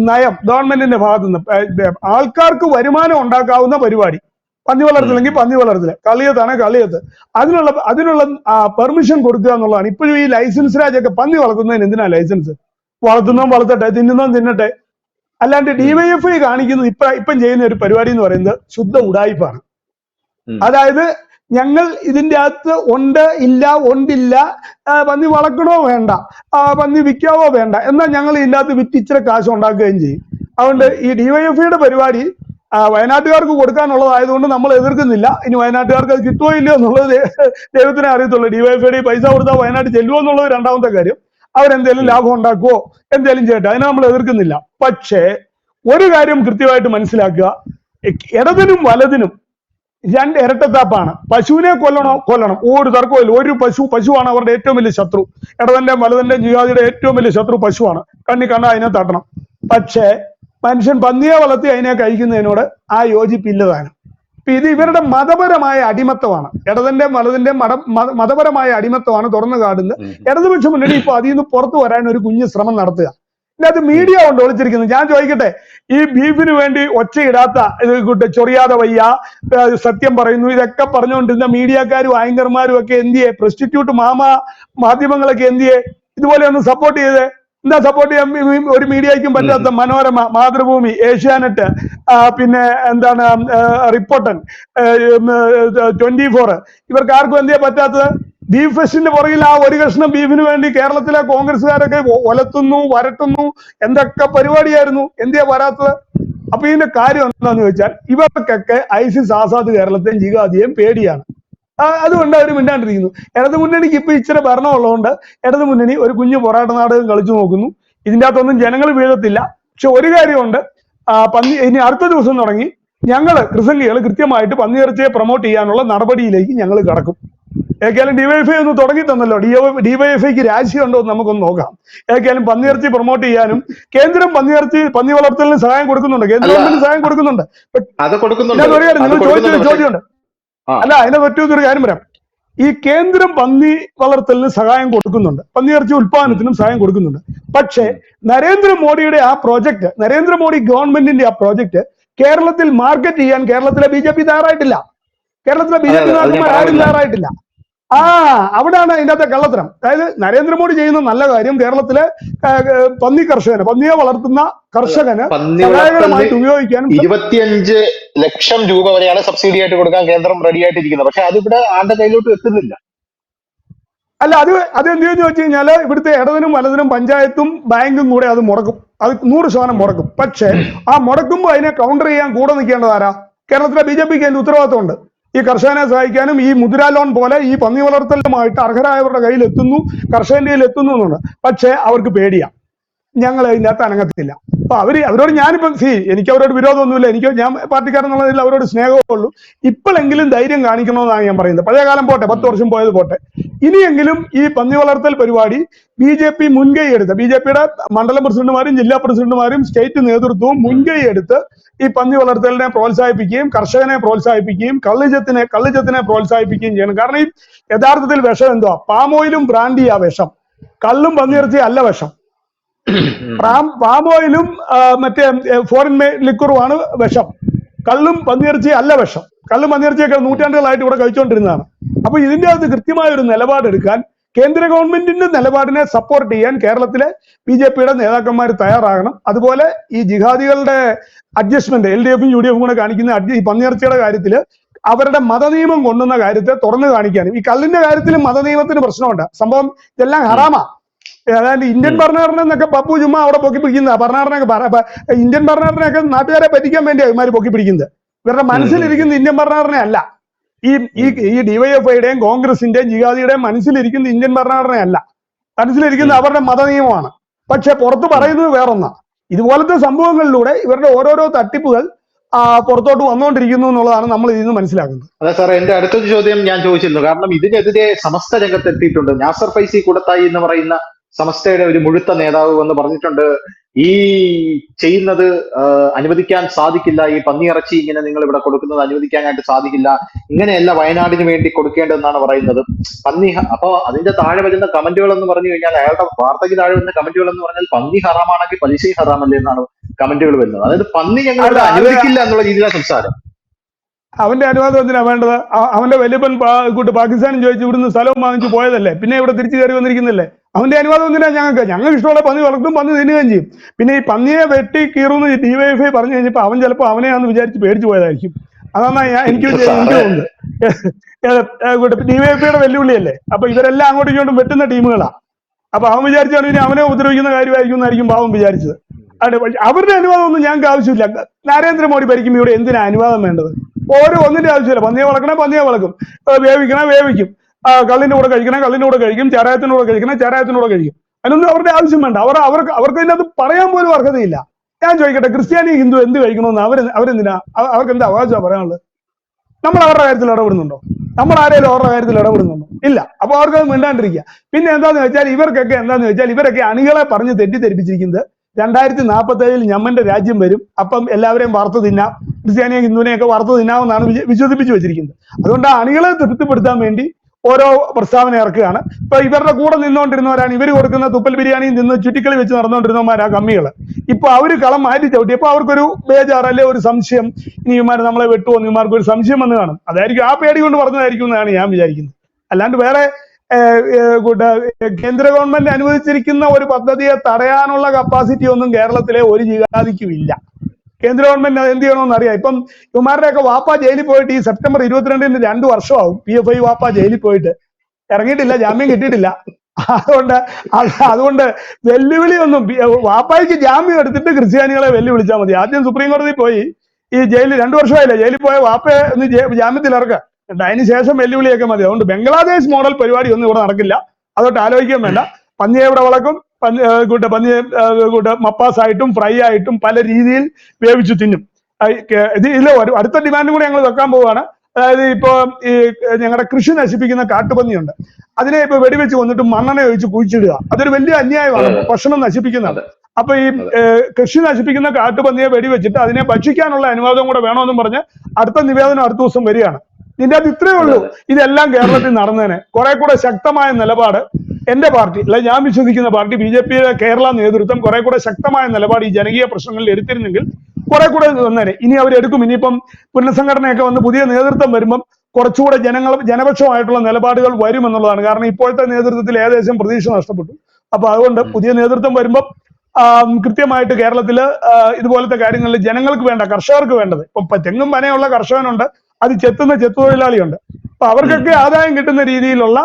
നയം ഗവൺമെന്റിന്റെ ഭാഗത്തു നിന്ന് ആൾക്കാർക്ക് വരുമാനം ഉണ്ടാക്കാവുന്ന പരിപാടി. പന്നി വളർത്തില്ലെങ്കിൽ പന്നി വളർത്തില്ല, കളിയത്താണ് കളിയത്ത്, അതിനുള്ള പെർമിഷൻ കൊടുക്കുക എന്നുള്ളതാണ്. ഇപ്പോഴും ഈ ലൈസൻസ് രാജൊക്കെ പന്നി വളർത്തുന്നതിന് എന്തിനാ ലൈസൻസ്? വളർത്തുന്നതും വളർത്തട്ടെ, തിന്നുന്നതും തിന്നട്ടെ. അല്ലാണ്ട് DYFI കാണിക്കുന്നത് ഇപ്പം ചെയ്യുന്ന ഒരു പരിപാടി എന്ന് പറയുന്നത് ശുദ്ധ ഉഡായിപ്പാണ്. അതായത് ഞങ്ങൾ ഇതിന്റെ അകത്ത് ഉണ്ടില്ല, പന്നി വളർക്കണോ വേണ്ട, പന്നി വിൽക്കാവോ വേണ്ട, എന്നാൽ ഞങ്ങൾ ഇതിന്റെ അകത്ത് വിറ്റിച്ചിരി കാശ് ഉണ്ടാക്കുകയും ചെയ്യും. അതുകൊണ്ട് ഈ DYFIയുടെ പരിപാടി വയനാട്ടുകാർക്ക് കൊടുക്കാനുള്ളതായതുകൊണ്ട് നമ്മൾ എതിർക്കുന്നില്ല. ഇനി വയനാട്ടുകാർക്ക് അത് കിട്ടുമോ ഇല്ലയോ എന്നുള്ളത് ദൈവത്തിനെ അറിയത്തുള്ളൂ. DYFIയുടെ പൈസ കൊടുത്താൽ വയനാട് ചെല്ലുമോ എന്നുള്ളത് രണ്ടാമത്തെ കാര്യം. അവരെന്തേലും ലാഭം ഉണ്ടാക്കുവോ എന്തേലും ചെയ്യട്ടെ, അതിനെ നമ്മൾ എതിർക്കുന്നില്ല. പക്ഷേ ഒരു കാര്യം കൃത്യമായിട്ട് മനസ്സിലാക്കുക, ഇടതിനും വലതിനും രണ്ട് ഇരട്ടത്താപ്പാണ്. പശുവിനെ കൊല്ലണം ഒരു തർക്കമില്ല. ഒരു പശുവാണ് അവരുടെ ഏറ്റവും വലിയ ശത്രു. ഇടതന്റെയും വലതിന്റെയും ജിഹാദിയുടെ ഏറ്റവും വലിയ ശത്രു പശുവാണ്. കണ്ണി കണ്ട അതിനെ തട്ടണം. പക്ഷേ മനുഷ്യൻ പന്നിയെ വളർത്തി അതിനെ കഴിക്കുന്നതിനോട് ആ യോജിപ്പില്ലതാണ്. ഇത് ഇവരുടെ മതപരമായ അടിമത്തമാണ്. ഇടതിന്റെയും വലതിന്റെയും മതപരമായ അടിമത്തമാണ് തുറന്നു കാടുന്നത്. ഇടതുപക്ഷ മുന്നണി ഇപ്പൊ അതിൽ നിന്ന് പുറത്തു വരാൻ ഒരു കുഞ്ഞു ശ്രമം നടത്തുക. ഇതിനകത്ത് മീഡിയ കൊണ്ട് ഒളിച്ചിരിക്കുന്നത്. ഞാൻ ചോദിക്കട്ടെ, ഈ ബീഫിന് വേണ്ടി ഒച്ചയിടാത്ത, ഇത് ചൊറിയാതെ വയ്യ, സത്യം പറയുന്നു, ഇതൊക്കെ പറഞ്ഞുകൊണ്ടിരുന്ന മീഡിയക്കാരും ആങ്കർമാരും ഒക്കെ എന്തിയെ? പ്രസ്റ്റിറ്റ്യൂട്ട് മാധ്യമങ്ങളൊക്കെ എന്തിയെ? ഇതുപോലെ ഒന്ന് സപ്പോർട്ട് ചെയ്തേ. എന്താ സപ്പോർട്ട് ചെയ്യാൻ ഒരു മീഡിയയ്ക്കും പറ്റാത്ത? മനോരമ, മാതൃഭൂമി, ഏഷ്യാനെറ്റ്, പിന്നെ എന്താണ് റിപ്പോർട്ടർ, 24, ഇവർക്ക് ആർക്കും എന്തിയാ പറ്റാത്തത്? ബീഫ് ഫെസ്റ്റിന്റെ പുറകിൽ ആ ഒരു കഷ്ണം ബീഫിന് വേണ്ടി കേരളത്തിലെ കോൺഗ്രസ്സുകാരൊക്കെ ഒലത്തുന്നു, വരട്ടുന്നു, എന്തൊക്കെ പരിപാടിയായിരുന്നു. എന്തിയാ വരാത്തത്? അപ്പൊ ഇതിന്റെ കാര്യം എന്താന്ന് ചോദിച്ചാൽ ഇവർക്കൊക്കെ ISIS ആസാദ് കേരളത്തെയും ജിഹാദിയെയും പേടിയാണ്. അതുകൊണ്ട് അവർ മിണ്ടാണ്ടിരിക്കുന്നു. ഇടതു മുന്നണിക്ക് ഇപ്പൊ ഇച്ചിരി ഭരണം ഉള്ളതുകൊണ്ട് ഇടതു മുന്നണി ഒരു കുഞ്ഞു പോരാട്ട നാടകം കളിച്ചു നോക്കുന്നു. ഇതിൻ്റെ അകത്തൊന്നും ജനങ്ങൾ വീഴത്തില്ല. പക്ഷെ ഒരു കാര്യമുണ്ട്, ഇനി അടുത്ത ദിവസം തുടങ്ങി ക്രിസംഗികൾ കൃത്യമായിട്ട് പന്നിയിറച്ചിയെ പ്രൊമോട്ട് ചെയ്യാനുള്ള നടപടിയിലേക്ക് ഞങ്ങൾ കടക്കും. ഏക്കാലും ഡിവൈഎഫ്ഐ ഒന്ന് തുടങ്ങി തന്നല്ലോ. ഡിവൈഎഫ്ഐക്ക് രാശിയുണ്ടോ എന്ന് നമുക്കൊന്ന് നോക്കാം. ഏക്കാലും പന്നിയിറച്ചി പ്രൊമോട്ട് ചെയ്യാനും കേന്ദ്രം പന്നി വളർത്തലിന് സഹായം കൊടുക്കുന്നുണ്ട്, കേന്ദ്ര ഗവൺമെന്റ് സഹായം കൊടുക്കുന്നുണ്ട്. നിങ്ങൾ ചോദിച്ചൊരു ചോദ്യമുണ്ട്. അല്ല, അതിനെ പറ്റിയൊരു കാര്യം പറയാം. ഈ കേന്ദ്രം പന്നി വളർത്തലിന് സഹായം കൊടുക്കുന്നുണ്ട്, പന്നിയിറച്ചി ഉത്പാദനത്തിനും സഹായം കൊടുക്കുന്നുണ്ട്. പക്ഷേ നരേന്ദ്രമോദിയുടെ ആ പ്രോജക്റ്റ്, നരേന്ദ്രമോദി ഗവൺമെന്റിന്റെ ആ പ്രോജക്റ്റ് കേരളത്തിൽ മാർക്കറ്റ് ചെയ്യാൻ കേരളത്തിലെ BJP തയ്യാറായിട്ടില്ല. കേരളത്തിലെ BJP നേതാക്കന്മാർ ആരും തയ്യാറായിട്ടില്ല. അവിടെയാണ് അതിൻ്റെ അകത്തെ കള്ളത്തരം. അതായത് നരേന്ദ്രമോദി ചെയ്യുന്ന നല്ല കാര്യം കേരളത്തിലെ പന്നി കർഷകന്, പന്നിയെ വളർത്തുന്ന കർഷകന് സഹായകരമായിട്ട് ഉപയോഗിക്കാനും 25 ലക്ഷം രൂപ വരെയാണ് സബ്സിഡി ആയിട്ട് കൊടുക്കാൻ കേന്ദ്രം റെഡി ആയിട്ടിരിക്കുന്നത്. പക്ഷെ അതിവിടെ ആരുടെ കയ്യിലോട്ട് എത്തുന്നില്ല. അല്ല, അത് എന്തെന്ന് വെച്ച് കഴിഞ്ഞാല് ഇവിടുത്തെ ഇടതിനും വലതിനും പഞ്ചായത്തും ബാങ്കും കൂടെ അത് മുടക്കും, അത് 100% മുടക്കും. പക്ഷെ ആ മുടക്കുമ്പോൾ അതിനെ കൗണ്ടർ ചെയ്യാൻ കൂടെ നിൽക്കേണ്ടത് ആരാ? കേരളത്തിലെ BJPക്ക് അതിന്റെ ഉത്തരവാദിത്തമുണ്ട്. ഈ കർഷകനെ സഹായിക്കാനും ഈ മുദ്രാ ലോൺ പോലെ ഈ പന്നി വളർത്തലുമായിട്ട് അർഹരായവരുടെ കയ്യിൽ എത്തുന്നു, കർഷകന്റെ കയ്യിൽ എത്തുന്നു എന്നുണ്ട്. പക്ഷെ അവർക്ക് പേടിയാ, ഞങ്ങൾ ഇതിനകത്ത് അനങ്ങത്തില്ല. അപ്പൊ അവരോട് ഞാനിപ്പം എനിക്ക് അവരോട് വിരോധമൊന്നുമില്ല, ഞാൻ പാർട്ടിക്കാരെന്നുള്ളതിൽ അവരോട് സ്നേഹമേ ഉള്ളൂ. ഇപ്പോഴെങ്കിലും ധൈര്യം കാണിക്കണമെന്നാണ് ഞാൻ പറയുന്നത്. പഴയ കാലം പോട്ടെ, 10 വർഷം പോയത് പോട്ടെ. ഇനിയെങ്കിലും ഈ പന്നി വളർത്തൽ പരിപാടി BJP മുൻകൈ എടുത്ത്, BJPയുടെ മണ്ഡലം പ്രസിഡന്റുമാരും ജില്ലാ പ്രസിഡന്റുമാരും സ്റ്റേറ്റ് നേതൃത്വവും മുൻകൈ എടുത്ത് ഈ പന്നി വളർത്തലിനെ പ്രോത്സാഹിപ്പിക്കുകയും കർഷകനെ പ്രോത്സാഹിപ്പിക്കുകയും കള്ളിച്ചത്തിനെ പ്രോത്സാഹിപ്പിക്കുകയും ചെയ്യണം. കാരണം ഈ യഥാർത്ഥത്തിൽ വിഷം എന്തുവാ? പാമോയിലും ബ്രാൻഡിയാ വിഷം, കള്ളും പന്നിയിറച്ചി അല്ല വിഷം. പാമോയിലും മറ്റേ ഫോറിൻ ലിക്വറുമാണ് വിഷം, കള്ളും പന്നിയിറച്ചി അല്ല വിഷം. കള്ളും പന്നിയിറച്ചിയൊക്കെ നൂറ്റാണ്ടുകളായിട്ട് ഇവിടെ കഴിച്ചുകൊണ്ടിരുന്നതാണ്. അപ്പൊ ഇതിന്റെ അകത്ത് കൃത്യമായ ഒരു നിലപാടെടുക്കാൻ, കേന്ദ്ര ഗവൺമെന്റിന്റെ നിലപാടിനെ സപ്പോർട്ട് ചെയ്യാൻ കേരളത്തിലെ BJPയുടെ നേതാക്കന്മാർ തയ്യാറാകണം. അതുപോലെ ഈ ജിഹാദികളുടെ അഡ്ജസ്റ്റ്മെന്റ് LDFും UDFും കൂടെ കാണിക്കുന്ന ഈ പന്നിയിറച്ചിയുടെ കാര്യത്തിൽ അവരുടെ മതനിയമം കൊണ്ടുവന്ന കാര്യത്തെ തുറന്നു കാണിക്കാനും, ഈ കള്ളിന്റെ കാര്യത്തിലും മതനിയമത്തിന് പ്രശ്നമുണ്ട്. സംഭവം ഇതെല്ലാം ഹറാമാ. അതായത് ഇന്ത്യൻ ഭരണഘടന എന്നൊക്കെ പപ്പു ചുമ്മാ അവിടെ പൊക്കി പിടിക്കുന്ന ഭരണഘടനയൊക്കെ, ഇന്ത്യൻ ഭരണഘടനയൊക്കെ നാട്ടുകാരെ പറ്റിക്കാൻ വേണ്ടി അവന്മാർ പൊക്കി പിടിക്കുന്നത്. ഇവരുടെ മനസ്സിലിരിക്കുന്ന ഇന്ത്യൻ ഭരണഘടനയല്ല. ഈ ഡിവൈഎഫ്ഐയുടെയും കോൺഗ്രസിന്റെയും ജിഹാദിയുടെയും മനസ്സിലിരിക്കുന്ന ഇന്ത്യൻ ഭരണഘടനയല്ല, മനസ്സിലിരിക്കുന്ന അവരുടെ മതനിയമമാണ്. പക്ഷെ പുറത്ത് പറയുന്നത് വേറൊന്നാ. ഇതുപോലത്തെ സംഭവങ്ങളിലൂടെ ഇവരുടെ ഓരോരോ തട്ടിപ്പുകൾ പുറത്തോട്ട് വന്നുകൊണ്ടിരിക്കുന്നു എന്നുള്ളതാണ് നമ്മൾ ഇതിൽ നിന്ന് മനസ്സിലാക്കുന്നത്. അതെ സാർ, എന്റെ അടുത്തൊരു ചോദ്യം ഞാൻ ചോദിച്ചിരുന്നു. കാരണം ഇതിനെതിരെ സമസ്ത രംഗത്തെത്തിയിട്ടുണ്ട്. നാസർ ഫൈസി കൂടത്തായി എന്ന് പറയുന്ന സമസ്തയുടെ ഒരു മുഴുത്ത നേതാവ് എന്ന് പറഞ്ഞിട്ടുണ്ട്, ഈ ചെയ്യുന്നത് അനുവദിക്കാൻ സാധിക്കില്ല, ഈ പന്നിയിറച്ചി ഇങ്ങനെ നിങ്ങൾ ഇവിടെ കൊടുക്കുന്നത് അനുവദിക്കാനായിട്ട് സാധിക്കില്ല, ഇങ്ങനെയല്ല വയനാടിന് വേണ്ടി കൊടുക്കേണ്ടതെന്നാണ് പറയുന്നത്. അപ്പൊ അതിന്റെ താഴെ വരുന്ന കമന്റുകൾ എന്ന് പറഞ്ഞു കഴിഞ്ഞാൽ, അയാളുടെ വാർത്തയ്ക്ക് താഴെ വരുന്ന കമന്റുകൾ എന്ന് പറഞ്ഞാൽ പന്നി ഹറാമാണെങ്കിൽ പലിശയും ഹറാമല്ലേ എന്നാണ് കമന്റുകൾ വരുന്നത്. അതായത് പന്നി ഞങ്ങൾ ഇവിടെ അനുവദിക്കില്ല എന്നുള്ള രീതിയിലാണ് സംസാരം. അവന്റെ അനുവാദം എന്തിനാ വേണ്ടത്? അവന്റെ വലിയപ്പൻ പാകിസ്ഥാനും ചോദിച്ചു ഇവിടുന്ന് സ്ഥലവും വാങ്ങിച്ചു പോയതല്ലേ, പിന്നെ ഇവിടെ തിരിച്ചു കയറി വന്നിരിക്കുന്നില്ലേ? അവന്റെ അനുവാദം എന്തിനാ? ഞങ്ങൾക്ക് ഇഷ്ടമുള്ള പന്നി വളർത്തും, പന്നി തിന്നുകയും ചെയ്യും. പിന്നെ ഈ പന്നിയെ വെട്ടി കീറുന്ന DYFI പറഞ്ഞു കഴിഞ്ഞപ്പോൾ അവൻ ചിലപ്പോൾ അവനെയാന്ന് വിചാരിച്ച് പേടിച്ചു പോയതായിരിക്കും. അതാണ് എനിക്ക് തോന്നുന്നത്. DYFIയുടെ വെല്ലുവിളിയല്ലേ. അപ്പൊ ഇവരെല്ലാം അങ്ങോട്ടും ഇങ്ങോട്ടും വെട്ടുന്ന ടീമുകളാ. അപ്പൊ അവൻ വിചാരിച്ചാണ് ഇനി അവനെ ഉപദ്രവിക്കുന്ന കാര്യമായിരിക്കും എന്നായിരിക്കും പാവം വിചാരിച്ചത്. അവരുടെ അനുവാദം ഒന്നും ഞങ്ങൾക്ക് ആവശ്യമില്ല. നരേന്ദ്രമോദി ഭരിക്കുമ്പോൾ ഇവിടെ എന്തിനാ അനുവാദം വേണ്ടത്? ഒന്നിന്റെ ആവശ്യമില്ല. പന്നിയെ വളർക്കണേ പന്നിയെ വളർക്കും, വേവിക്കണേ വേവിക്കും, കള്ളിന്റെ കൂടെ കഴിക്കണേ കള്ളിന്റെ കൂടെ കഴിക്കും, ചാരായത്തിന്റെ കൂടെ കഴിക്കണേ ചാരായത്തിന്റെ കൂടെ കഴിക്കും. അതിനൊന്നും അവരുടെ ആവശ്യം വേണ്ട. അവർക്ക് അതിനകത്ത് പറയാൻ പോലും അർഹതയില്ല. ഞാൻ ചോദിക്കട്ടെ, ക്രിസ്ത്യാനി ഹിന്ദു എന്ത് കഴിക്കണമെന്ന് അവരെന്തിനാ? അവർക്ക് എന്താ അവകാശമാണ് പറയാനുള്ളത്? നമ്മൾ അവരുടെ കാര്യത്തിൽ ഇടപെടുന്നുണ്ടോ? നമ്മൾ ആരെങ്കിലും അവരുടെ കാര്യത്തിൽ ഇടപെടുന്നുണ്ടോ? ഇല്ല. അപ്പൊ അവർക്ക് അത് മിണ്ടാണ്ടിരിക്കുക. പിന്നെ എന്താന്ന് വെച്ചാൽ ഇവരൊക്കെ അണികളെ പറഞ്ഞ് തെറ്റിദ്ധരിപ്പിച്ചിരിക്കുന്നത് 2047 ഞമ്മന്റെ രാജ്യം വരും, അപ്പം എല്ലാവരെയും വാർത്ത തിന്നാം, ക്രിസ്ത്യാനിയെ ഹിന്ദുവിനെയൊക്കെ വാർത്ത തിന്നാമെന്നാണ് വിശ്വസിപ്പിച്ചു വെച്ചിരിക്കുന്നത്. അതുകൊണ്ട് ആ അണികളെ തൃപ്തിപ്പെടുത്താൻ വേണ്ടി ഓരോ പ്രസ്താവന ഇറക്കുകയാണ്. ഇപ്പൊ ഇവരുടെ കൂടെ നിന്നുകൊണ്ടിരുന്നവരാണ്, ഇവർ കൊടുക്കുന്ന തുപ്പൽ ബിരിയാണിയും നിന്ന് ചുറ്റിക്കളി വെച്ച് നടന്നുകൊണ്ടിരുന്നവന്മാരാ കമ്മികള്. ഇപ്പൊ അവര് കളം മാറ്റി ചവിട്ടിയപ്പോ അവർക്കൊരു ബേജാറല്ലേ, ഒരു സംശയം, ഇനി ഇവന്മാർ നമ്മളെ വെട്ടുമോ, ഇവന്മാർക്ക് ഒരു സംശയം വന്ന് കാണും. അതായിരിക്കും, ആ പേടി കൊണ്ട് പറഞ്ഞതായിരിക്കും എന്നാണ് ഞാൻ വിചാരിക്കുന്നത്. അല്ലാണ്ട് വേറെ കേന്ദ്ര ഗവൺമെന്റ് അനുവദിച്ചിരിക്കുന്ന ഒരു പദ്ധതിയെ തടയാനുള്ള കപ്പാസിറ്റി ഒന്നും കേരളത്തിലെ ഒരു ജിഹാദിക്കും ഇല്ല. കേന്ദ്ര ഗവൺമെന്റ് എന്ത് ചെയ്യണമെന്ന് അറിയാം. ഇപ്പം ഇവന്മാരുടെയൊക്കെ വാപ്പ ജയിലിൽ പോയിട്ട് ഈ സെപ്റ്റംബർ 22-ന് 2 വർഷമാവും. PFI വാപ്പ ജയിലിൽ പോയിട്ട് ഇറങ്ങിയിട്ടില്ല, ജാമ്യം കിട്ടിയിട്ടില്ല. അതുകൊണ്ട് വെല്ലുവിളിയൊന്നും, വാപ്പായ്ക്ക് ജാമ്യം എടുത്തിട്ട് ക്രിസ്ത്യാനികളെ വെല്ലുവിളിച്ചാൽ മതി. ആദ്യം സുപ്രീം കോടതി പോയി ഈ ജയിലിൽ 2 വർഷമായില്ല, ജയിലിൽ പോയ വാപ്പയെ ഒന്ന് ജാമ്യത്തിൽ ഇറക്കുക, അതിന് ശേഷം വെല്ലുവിളിയൊക്കെ മതി. അതുകൊണ്ട് ബംഗ്ലാദേശ് മോഡൽ പരിപാടി ഒന്നും ഇവിടെ നടക്കില്ല. അതൊട്ട് ആലോചിക്കാൻ വേണ്ട. പന്നിയെ ഇവിടെ വളർക്കും, മപ്പാസായിട്ടും ഫ്രൈ ആയിട്ടും പല രീതിയിൽ വേവിച്ചു തിന്നും. ഇതിൽ അടുത്ത ഡിമാൻഡും കൂടി ഞങ്ങൾ വെക്കാൻ പോവുകയാണ്. അതായത് ഇപ്പൊ ഈ ഞങ്ങളുടെ കൃഷി നശിപ്പിക്കുന്ന കാട്ടുപന്നിയുണ്ട്, അതിനെ ഇപ്പൊ വെടിവെച്ച് കൊന്നിട്ട് മണ്ണെണ്ണ ഒഴിച്ച് കുഴിച്ചിടുക. അതൊരു വലിയ അന്യായമാണ്, ഭക്ഷണം നശിപ്പിക്കുന്നത്. അപ്പൊ ഈ കൃഷി നശിപ്പിക്കുന്ന കാട്ടുപന്നിയെ വെടിവെച്ചിട്ട് അതിനെ ഭക്ഷിക്കാനുള്ള അനുവാദം കൂടെ വേണമെന്നും പറഞ്ഞ് അടുത്ത നിവേദനം അടുത്ത ദിവസം വരികയാണ്. ഇതിന്റെ അത് ഇത്രയേ ഉള്ളൂ. ഇതെല്ലാം കേരളത്തിൽ നടന്നേനെ. കുറെ കൂടെ ശക്തമായ നിലപാട് എന്റെ പാർട്ടി, അല്ല ഞാൻ വിശ്വസിക്കുന്ന പാർട്ടി BJP-യുടെ കേരള നേതൃത്വം കുറെ കൂടെ ശക്തമായ നിലപാട് ഈ ജനകീയ പ്രശ്നങ്ങളിൽ എടുത്തിരുന്നെങ്കിൽ കുറെ കൂടെ വന്നേനെ. ഇനി അവരെടുക്കും. ഇനിയിപ്പം പുനഃസംഘടനയൊക്കെ വന്ന് പുതിയ നേതൃത്വം വരുമ്പം കുറച്ചുകൂടെ ജനപക്ഷമായിട്ടുള്ള നിലപാടുകൾ വരുമെന്നുള്ളതാണ്. കാരണം ഇപ്പോഴത്തെ നേതൃത്വത്തിൽ ഏകദേശം പ്രതീക്ഷ നഷ്ടപ്പെട്ടു. അപ്പൊ അതുകൊണ്ട് പുതിയ നേതൃത്വം വരുമ്പം കൃത്യമായിട്ട് കേരളത്തില് ഇതുപോലത്തെ കാര്യങ്ങളിൽ ജനങ്ങൾക്ക് വേണ്ട, കർഷകർക്ക് വേണ്ടത്, ഇപ്പൊ തെങ്ങും പനയുള്ള കർഷകനുണ്ട്, അത് ചെത്തുന്ന ചെത്തുതൊഴിലാളിയുണ്ട്. അപ്പൊ അവർക്കൊക്കെ ആദായം കിട്ടുന്ന രീതിയിലുള്ള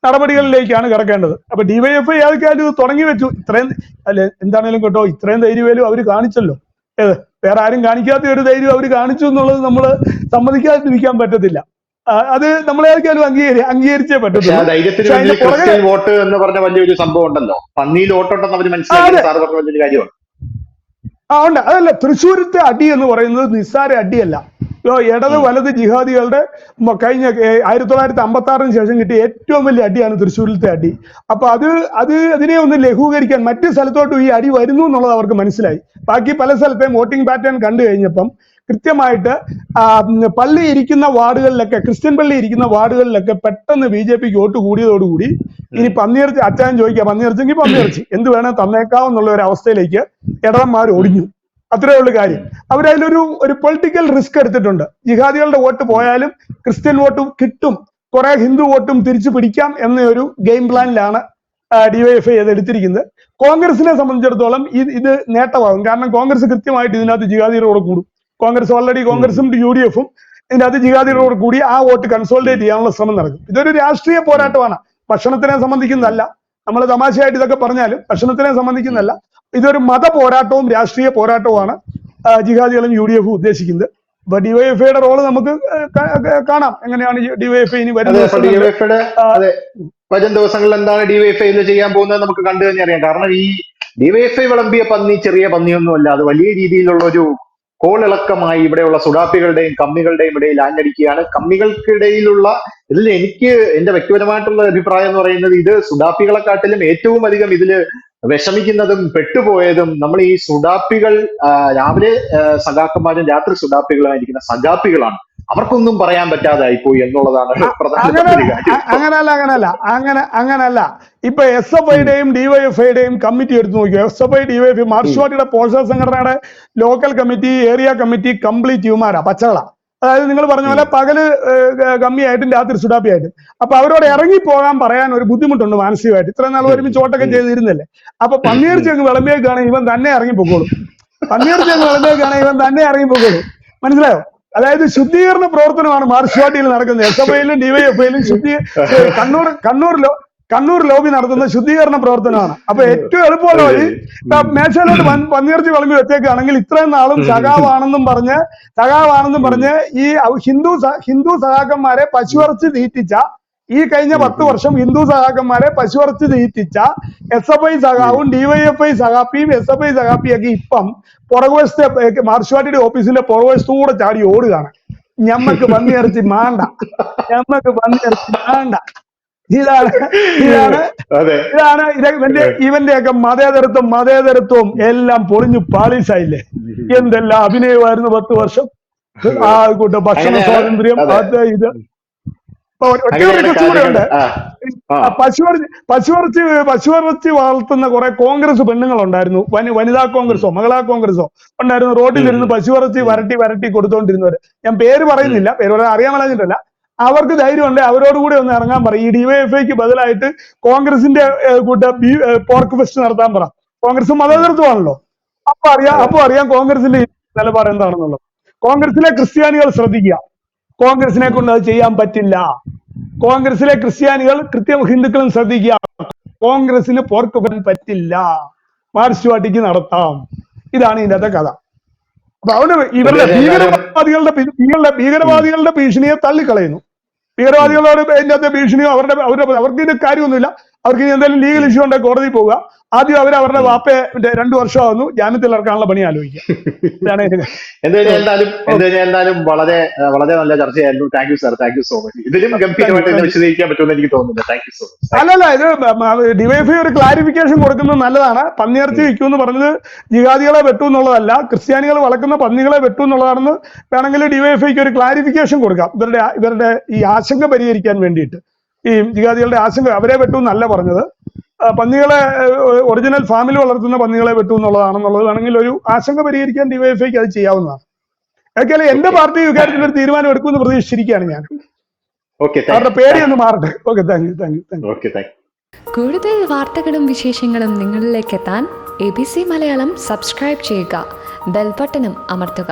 നടപടികളിലേക്കാണ് കിടക്കേണ്ടത്. അപ്പൊ DYFI ഏതൊക്കെയാലും ഇത് തുടങ്ങി വെച്ചു. ഇത്രയും അല്ലെ എന്താണേലും കേട്ടോ, ഇത്രയും ധൈര്യവേലും അവർ കാണിച്ചല്ലോ. വേറെ ആരും കാണിക്കാത്ത ഒരു ധൈര്യം അവർ കാണിച്ചു എന്നുള്ളത് നമ്മൾ സമ്മതിക്കാതിരിക്കാൻ പറ്റത്തില്ല. അത് നമ്മളേതൊക്കെയാലും അംഗീകരിച്ചേ പറ്റത്തുള്ളൂ. വോട്ട് എന്ന് പറഞ്ഞ വലിയൊരു സംഭവം ഉണ്ടല്ലോ, പന്നിയിൽ വോട്ടുണ്ടെന്ന് അവർ മനസ്സിലാക്കി സാർ പറഞ്ഞ വലിയൊരു കാര്യമാണ്. ഉണ്ട്. അതല്ല, തൃശ്ശൂരത്തെ അടി എന്ന് പറയുന്നത് നിസ്സാര അടിയല്ല. ഇടത് വലത് ജിഹാദികളുടെ കഴിഞ്ഞ 1956 ശേഷം കിട്ടിയ ഏറ്റവും വലിയ അടിയാണ് തൃശ്ശൂരിലത്തെ അടി. അപ്പൊ അതിനെ ഒന്ന് ലഘൂകരിക്കാൻ മറ്റു സ്ഥലത്തോട്ടും ഈ അടി വരുന്നു എന്നുള്ളത് അവർക്ക് മനസ്സിലായി. ബാക്കി പല സ്ഥലത്തെയും വോട്ടിംഗ് പാറ്റേൺ കണ്ടു കഴിഞ്ഞപ്പം കൃത്യമായിട്ട് പള്ളി ഇരിക്കുന്ന വാർഡുകളിലൊക്കെ, ക്രിസ്ത്യൻ പള്ളി ഇരിക്കുന്ന വാർഡുകളിലൊക്കെ പെട്ടെന്ന് BJPക്ക് വോട്ട് കൂടിയതോടുകൂടി ഇനി പന്നിയിറച്ചി അച്ചാൻ ചോദിക്കാം, പന്നിയിറച്ചെങ്കിൽ പന്നിയിറച്ചി എന്ത് വേണേൽ തന്നേക്കാവുന്നുള്ള ഒരു അവസ്ഥയിലേക്ക് ഇടവന്മാർ ഒടിഞ്ഞു. അത്രേ ഉള്ളു കാര്യം. അവരതിലൊരു പൊളിറ്റിക്കൽ റിസ്ക് എടുത്തിട്ടുണ്ട്. ജിഹാദികളുടെ വോട്ട് പോയാലും ക്രിസ്ത്യൻ വോട്ട് കിട്ടും, കുറെ ഹിന്ദു വോട്ടും തിരിച്ചു പിടിക്കാം എന്നൊരു ഗെയിം പ്ലാനിലാണ് DYFI ഇത് എടുത്തിരിക്കുന്നത്. കോൺഗ്രസിനെ സംബന്ധിച്ചിടത്തോളം ഇത് നേട്ടമാകും. കാരണം കോൺഗ്രസ് കൃത്യമായിട്ട് ഇതിനകത്ത് ജിഹാദികളോട് കൂടും. കോൺഗ്രസ് ഓൾറെഡി കോൺഗ്രസും UDF-ഉം ഇതിനകത്ത് ജിഹാദികളോട് കൂടി ആ വോട്ട് കൺസോളിഡേറ്റ് ചെയ്യാനുള്ള ശ്രമം നടക്കും. ഇതൊരു രാഷ്ട്രീയ പോരാട്ടമാണ്, ഭക്ഷണത്തിനെ സംബന്ധിക്കുന്നതല്ല. നമ്മൾ തമാശയായിട്ട് ഇതൊക്കെ പറഞ്ഞാലും ഭക്ഷണത്തിനെ സംബന്ധിക്കുന്നതല്ല. ഇതൊരു മത പോരാട്ടവും രാഷ്ട്രീയ പോരാട്ടവുമാണ് ജിഹാദികളും UDF-ഉം ഉദ്ദേശിക്കുന്നത്. അപ്പൊ DYFI-യുടെ റോള് നമുക്ക് കാണാം എങ്ങനെയാണ് DYFI ഇനി വരും ദിവസങ്ങളിൽ എന്താണ് DYFI ചെയ്യാൻ പോകുന്നത് നമുക്ക് കണ്ടു തന്നെ അറിയാം. കാരണം ഈ DYFI വിളമ്പിയ പന്നി ചെറിയ പന്നിയൊന്നുമല്ല, അത് വലിയ രീതിയിലുള്ള ഒരു കോളിളക്കമായി ഇവിടെയുള്ള സുഡാപ്പികളുടെയും കമ്മികളുടെയും ഇടയിൽ ആഞ്ഞടിക്കുകയാണ്. കമ്മികൾക്കിടയിലുള്ള ഇതിൽ എനിക്ക് എന്റെ വ്യക്തിപരമായിട്ടുള്ള അഭിപ്രായം എന്ന് പറയുന്നത്, ഇത് സുഡാപ്പികളെക്കാട്ടിലും ഏറ്റവും അധികം ഇതില് വിഷമിക്കുന്നതും പെട്ടുപോയതും നമ്മൾ ഈ സുഡാപ്പികൾ രാവിലെ സഖാക്കന്മാരും രാത്രി സുഡാപ്പികളുമായിരിക്കുന്ന സഖാപ്പികളാണ്. അവർക്കൊന്നും പറയാൻ പറ്റാതായി പോയി എന്നുള്ളതാണ് അങ്ങനല്ല. ഇപ്പൊ SFI-യുടെയും DYFI-യുടെയും കമ്മിറ്റി എടുത്തു നോക്കിയോ. SFI DYFI മാർക്സ്വാദിയുടെ പോഷക സംഘടനയുടെ local committee, area committee complete യുമാരാ, പച്ചകള. അതായത് നിങ്ങൾ പറഞ്ഞ പോലെ പകല് കമ്മിയായിട്ടും രാത്രി സുഡാപ്പിയായിട്ടും. അപ്പൊ അവരോട് ഇറങ്ങിപ്പോകാൻ പറയാൻ ഒരു ബുദ്ധിമുട്ടുണ്ട് മാനസികമായിട്ട്. ഇത്ര നാൾ ഒരുമിച്ച് ഓട്ടൊക്കെ ചെയ്തിരുന്നല്ലേ. അപ്പൊ പന്നിയിറച്ചി അങ്ങ് വിളമ്പിയേക്കാണെങ്കിൽ ഇവൻ തന്നെ ഇറങ്ങിപ്പോക്കോളും. പന്നിയിറച്ചി അങ്ങ് വിളമ്പിയേക്കാണെങ്കിൽ ഇവൻ തന്നെ ഇറങ്ങിപ്പോക്കോളും. മനസ്സിലായോ? അതായത് ശുദ്ധീകരണ പ്രവർത്തനമാണ് മാർക്സ്വാദിയിൽ നടക്കുന്നത്. SFI-യിലും DYFI-യിലും കണ്ണൂർ ലോബി നടത്തുന്ന ശുദ്ധീകരണ പ്രവർത്തനമാണ്. അപ്പൊ ഏറ്റവും എളുപ്പമുള്ള വഴി മേശയിലോട്ട് പന്നിയിറച്ചി വിളമ്പി വെച്ചേക്കാണെങ്കിൽ ഇത്രയും നാളും സഖാവാണെന്നും പറഞ്ഞ് ഈ ഹിന്ദു സഖാക്കന്മാരെ പശുവിറച്ചി തീറ്റിച്ച, ഈ കഴിഞ്ഞ 10 വർഷം ഹിന്ദു സഖാക്കന്മാരെ പശുവിറച്ചി തീറ്റിച്ച SFI സഖാവും DYFI സഖാപ്പിയും SFI സഖാപ്പിയൊക്കെ ഇപ്പം പുറകുവശത്തെ മാർക്സ്വാദിയുടെ ഓഫീസിന്റെ പുറകുവശത്തൂടെ ചാടി ഓടുകയാണ്. ഞമ്മക്ക് പന്നിയിറച്ചി വേണ്ട. ഇവന്റെയൊക്കെ മതേതരത്വം എല്ലാം പൊളിഞ്ഞു പാളീസായില്ലേ. എന്തെല്ലാം അഭിനയമായിരുന്നു 10 വർഷം. ആ കൂട്ട ഭക്ഷണ സ്വാതന്ത്ര്യം, അത് ഇത്. ഉണ്ട്. പശുവിറച്ചി വളർത്തുന്ന കുറെ കോൺഗ്രസ് പെണ്ണുങ്ങളുണ്ടായിരുന്നു. വനിതാ കോൺഗ്രസോ മഹിളാ കോൺഗ്രസോ ഉണ്ടായിരുന്നു. റോഡിലിരുന്ന് പശുവിറച്ചി വരട്ടി കൊടുത്തോണ്ടിരുന്നവര്. ഞാൻ പേര് പറയുന്നില്ല, പേര് പറയാൻ അറിയാൻ പറഞ്ഞിട്ടല്ല. അവർക്ക് ധൈര്യമുണ്ട്, അവരോടുകൂടി ഒന്ന് ഇറങ്ങാൻ പറയും. ഈ DYFI-ക്ക് ബദലായിട്ട് കോൺഗ്രസിന്റെ പോർക്ക് ഫെസ്റ്റ് നടത്താൻ പറ. കോൺഗ്രസ് മതേതരത്വമാണല്ലോ. അപ്പൊ അറിയാം കോൺഗ്രസിന്റെ നിലപാട് എന്താണെന്നുള്ളത്. കോൺഗ്രസിലെ ക്രിസ്ത്യാനികൾ ശ്രദ്ധിക്കുക, കോൺഗ്രസിനെ കൊണ്ട് അത് ചെയ്യാൻ പറ്റില്ല. കോൺഗ്രസിലെ ക്രിസ്ത്യാനികൾ ഹിന്ദുക്കളും ശ്രദ്ധിക്കുക, കോൺഗ്രസിന് പോർക്ക് ഫെസ്റ്റ് പറ്റില്ല. മാർക്സ്വാദിക്ക് നടത്താം. ഇതാണ് ഇതിന്റെ കഥ. അപ്പൊ അവിടെ ഇവരുടെ ഭീകരവാദികളുടെ ഭീഷണിയെ തള്ളിക്കളയുന്നു. ഭീകരവാദികളോട് ഇതിന്റെ ഭീഷണിയോ അവർക്ക് ഇത് കാര്യമൊന്നുമില്ല. അവർക്ക് ഇനി എന്തെങ്കിലും ലീഗൽ ഇഷ്യൂ ഉണ്ടെങ്കിൽ കോടതി പോവുക. ആദ്യം അവരുടെ വാപ്പയെ 2 വർഷമാകുന്നു ജാമ്യത്തിൽ ഇറക്കാനുള്ള പണി ആലോചിക്കുക. ഇതാണ് ഇതിന്റെ എന്തായാലും വളരെ വളരെ നല്ല ചർച്ചയായിരുന്നു. Thank you sir, thank you so much. ഇതിലും ഗംഭീരമായിട്ട് വിശദീകരിക്കാൻ പറ്റുമെന്ന് എനിക്ക് തോന്നുന്നില്ല. Thank you so much. അല്ലല്ല, ഇത് ഡിവൈഎഫ്ഐ ഒരു ക്ലാരിഫിക്കേഷൻ കൊടുക്കുന്നത് നല്ലതാണ്. പന്നിയിറച്ചി വിൽക്കൂ എന്ന് പറഞ്ഞത് ജിഹാദികളെ വെട്ടു എന്നുള്ളതല്ല, ക്രിസ്ത്യാനികൾ വളർത്തുന്ന പന്നികളെ വെട്ടു എന്നുള്ളതാണെന്ന് വേണമെങ്കിൽ ഡിവൈഎഫ്ഐക്ക് ഒരു ക്ലാരിഫിക്കേഷൻ കൊടുക്കാം. ഇവരുടെ ഈ ആശങ്ക പരിഹരിക്കാൻ വേണ്ടിയിട്ട്. ഈ ജിഹാദികളുടെ ആശങ്ക, അവരെ വെട്ടു എന്നല്ല പറഞ്ഞത്, പന്നികളെ ഒറിജിനൽ ഫാമിൽ വളർത്തുന്ന പന്നികളെ വെട്ടു എന്നുള്ളതാണെന്നുള്ളത് വേണമെങ്കിൽ ഒരു ആശങ്ക പരിഹരിക്കാൻ ഡിവൈഎഫ്ഐക്ക് അത് ചെയ്യാവുന്നതാണ്. ഏതായാലും എന്റെ പാർട്ടി ഇക്കാര്യത്തിൽ ഒരു തീരുമാനം എടുക്കുമെന്ന് പ്രതീക്ഷിച്ചിരിക്കുകയാണ് ഞാൻ. അവരുടെ പേടിയൊന്ന് മാറട്ടെ. Okay, thank you. കൂടുതൽ വാർത്തകളും വിശേഷങ്ങളും നിങ്ങളിലേക്ക് എത്താൻ ABC മലയാളം സബ്സ്ക്രൈബ് ചെയ്യുക, ബെൽ ബട്ടണും അമർത്തുക.